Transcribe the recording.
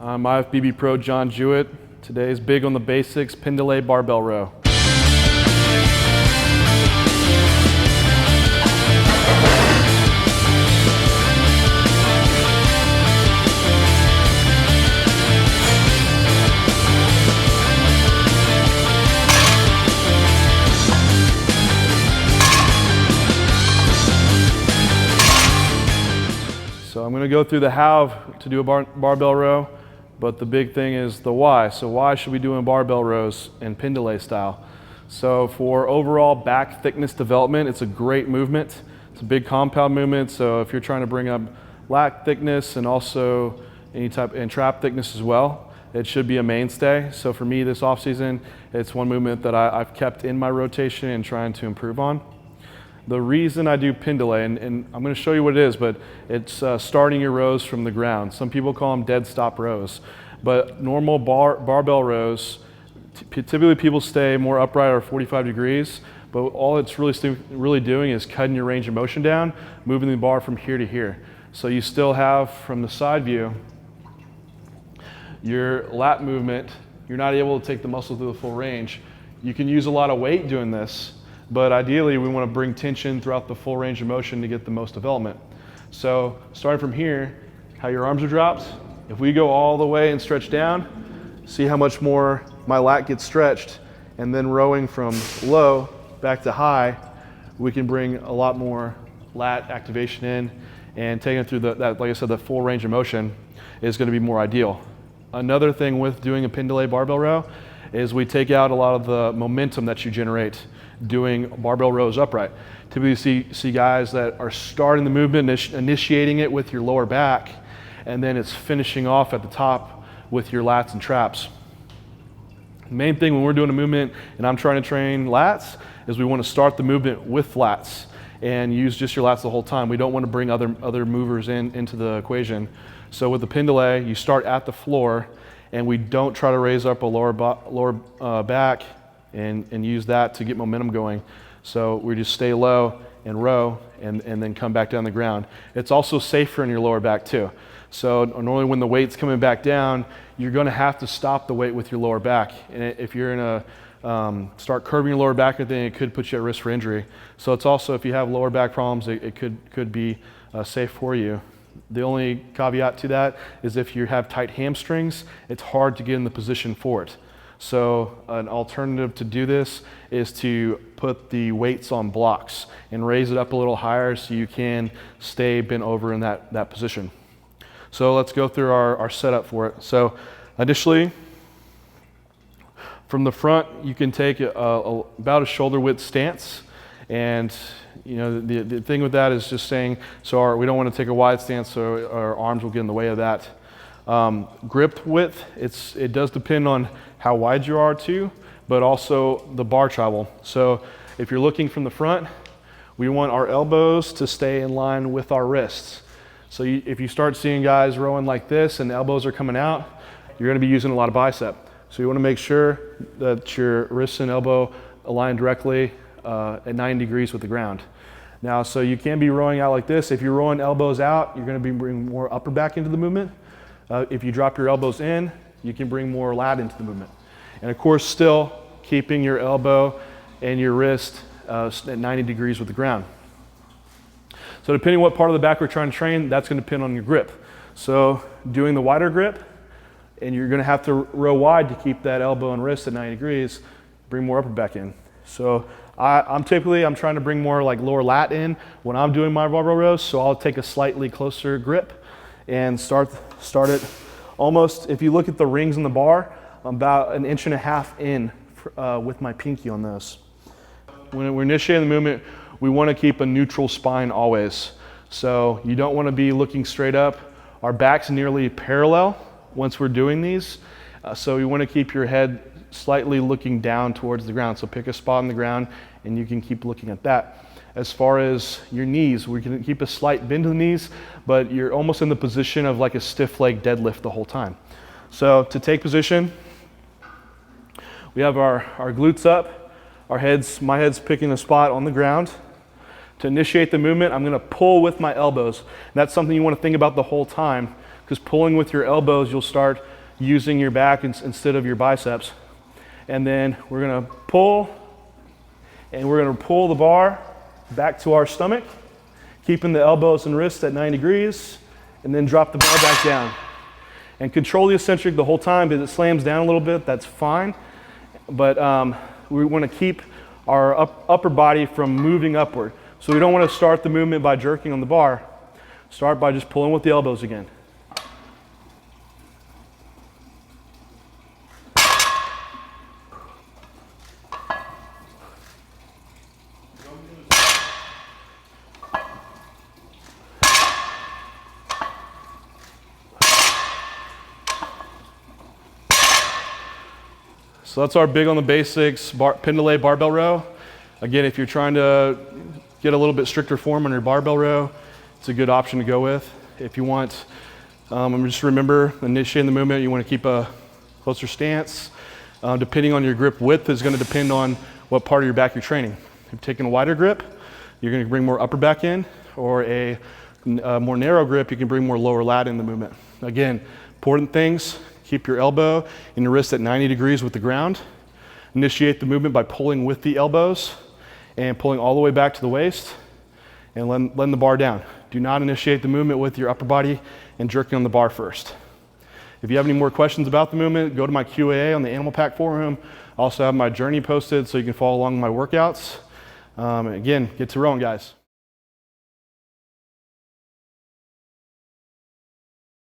I'm IFBB Pro John Jewett. Today is big on the basics, Pendlay Barbell row. So I'm going to go through the how to do a barbell row, but the big thing is the why. So why should we do barbell rows in Pendalay style? So for overall back thickness development, it's a great movement. It's a big compound movement. So if you're trying to bring up lat thickness and also any type and trap thickness as well, it should be a mainstay. So for me this off season, it's one movement that I've kept in my rotation and trying to improve on. The reason I do Pendalay, and I'm going to show you what it is, but it's starting your rows from the ground. Some people call them dead stop rows, but normal barbell rows, typically people stay more upright or 45 degrees, but all it's really doing is cutting your range of motion down, moving the bar from here to here. So you still have, from the side view, your lat movement. You're not able to take the muscle through the full range. You can use a lot of weight doing this, but ideally we want to bring tension throughout the full range of motion to get the most development. So starting from here, how your arms are dropped, if we go all the way and stretch down, see how much more my lat gets stretched, and then rowing from low back to high, we can bring a lot more lat activation in, and taking it through that, like I said, the full range of motion is going to be more ideal. Another thing with doing a Pendalay barbell row is we take out a lot of the momentum that you generate doing barbell rows upright. Typically see guys that are starting the movement, initiating it with your lower back, and then it's finishing off at the top with your lats and traps. The main thing when we're doing a movement and I'm trying to train lats is we want to start the movement with lats and use just your lats the whole time. We don't want to bring other movers into the equation. So with the Pendalay, you start at the floor and we don't try to raise up a lower back and use that to get momentum going. So we just stay low and row and then come back down the ground. It's also safer in your lower back too. So normally when the weight's coming back down, you're going to have to stop the weight with your lower back. And if you're in a start curving your lower back, then it could put you at risk for injury. So it's also, if you have lower back problems, it could be safe for you. The only caveat to that is if you have tight hamstrings, it's hard to get in the position for it. So an alternative to do this is to put the weights on blocks and raise it up a little higher so you can stay bent over in that position. So let's go through our setup for it. So initially, from the front, you can take about a shoulder width stance. And you know, the thing with that is just saying, so we don't want to take a wide stance so our arms will get in the way of that. Grip width, it does depend on how wide you are too, but also the bar travel. So if you're looking from the front, we want our elbows to stay in line with our wrists. So if you start seeing guys rowing like this and the elbows are coming out, you're going to be using a lot of bicep. So you want to make sure that your wrist and elbow align directly at 90 degrees with the ground. Now, so you can be rowing out like this. If you're rowing elbows out, you're going to be bringing more upper back into the movement. If you drop your elbows in, you can bring more lat into the movement. And of course, still keeping your elbow and your wrist at 90 degrees with the ground. So depending on what part of the back we're trying to train, that's going to depend on your grip. So doing the wider grip, and you're going to have to row wide to keep that elbow and wrist at 90 degrees, bring more upper back in. So I'm trying to bring more like lower lat in when I'm doing my barbell rows, so I'll take a slightly closer grip and start it almost, if you look at the rings in the bar, about 1.5 inches in with my pinky on those. When we're initiating the movement, we want to keep a neutral spine always. So you don't want to be looking straight up. Our back's nearly parallel once we're doing these. So you want to keep your head slightly looking down towards the ground. So pick a spot on the ground and you can keep looking at that. As far as your knees, we can keep a slight bend to the knees, but you're almost in the position of like a stiff leg deadlift the whole time. So to take position, we have our glutes up, my head's picking a spot on the ground. To initiate the movement, I'm going to pull with my elbows. And that's something you want to think about the whole time, because pulling with your elbows, you'll start using your back instead of your biceps. And then we're gonna pull, and we're gonna pull the bar back to our stomach, keeping the elbows and wrists at 90 degrees, and then drop the bar back down. And control the eccentric the whole time. If it slams down a little bit, that's fine. But we wanna keep our upper body from moving upward. So we don't wanna start the movement by jerking on the bar. Start by just pulling with the elbows again. So that's our big on the basics, Pendalay barbell row. Again, if you're trying to get a little bit stricter form on your barbell row, it's a good option to go with. If you want, just remember, initiating the movement, you want to keep a closer stance. Depending on your grip width is going to depend on what part of your back you're training. If you're taking a wider grip, you're going to bring more upper back in, or a more narrow grip, you can bring more lower lat in the movement. Again, important things. Keep your elbow and your wrist at 90 degrees with the ground. Initiate the movement by pulling with the elbows and pulling all the way back to the waist, and letting the bar down. Do not initiate the movement with your upper body and jerking on the bar first. If you have any more questions about the movement, go to my QAA on the Animal Pack forum. I also have my journey posted so you can follow along with my workouts. Again, get to rowing, guys.